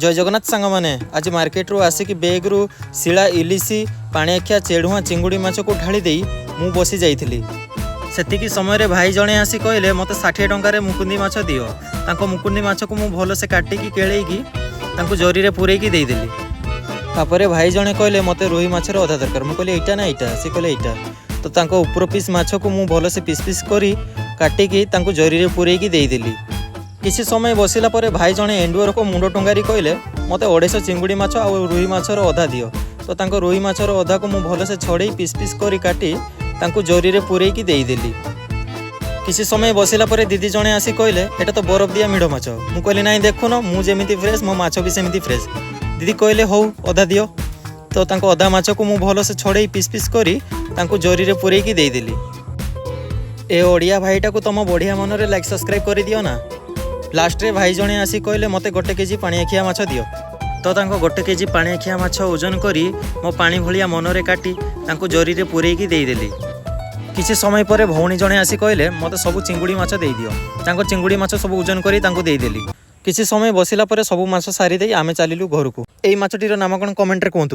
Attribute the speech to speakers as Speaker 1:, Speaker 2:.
Speaker 1: जय जगन्नाथ सांग मैंने आज मार्केट रू आसिक बेग रु शिला इलिशी पाणिआखिया चेढ़ुआ चिंगुड़ी माछ को ढाली दे मु बसी जाइली। सेतिकी समय रे भाई जणे आसी कहले मते 60 टंकार मुकुंदी माछ दियो। तांको मुकुंदी माछ को मु भल से काटिकी केळेकी तांको जरी रे पुरेकी देई देली। तापरे भाई जणे कहले मते रोही माछर अधा दरकार। मु कहले एटा ना एटा, से कहले एटा। तो तांको ऊपर पीस माछ को मु भल से पीस पीस करी काटिकी तांको जरी रे पुरेकी देई देली। किसी समय बसिला परे भाई जणे एंडुअर को मुंड टंगारी कहले मते 250 चिंगुड़ी माछ आ रुही माछर अधा दियो। तो तांको रुही माछर अधा को मु भल से छड़े पीस पीस करी काटी तांको जरी रे पुरेकी देई देली। किसी समय बसिला परे दीदी जणे आसी कहले एटा तो बरफ दिया मिढो माछ। मु कहली नाही देखुन मु जेमिति फ्रेश मो माछ भी सेमिति फ्रेश। दीदी कहले हौ अधा दियो। तो तांको अधा माछ को मु भल से छड़े पीस पीस करी तांको जरी रे पुरेकी देई देली। ए ओडिया भाईटा को तुम बढ़िया मन रे लाइक सब्सक्राइब कर दियो ना। लास्ट रे भाई जणे आसी कहले मते 1 केजी पाणिआखिया माछ दियो। तो तांको 1 केजी पाणिआखिया माछ ओजन करी मो पानी भलिया मनरे काटी तांको जरी रे पुरेकी देई देली। किछि समय परे भौणी जणे आसी कहले मते सब चिंगुड़ी माछ देई दियो। तांको चिंगुड़ी माछ सब ओजन करी तांको देई देली। किछि समय बसिला परे सब माछ सारी देई आमे चालिलु घर को। एई माछटीर नाम कोन कमेंट रे कहंतु।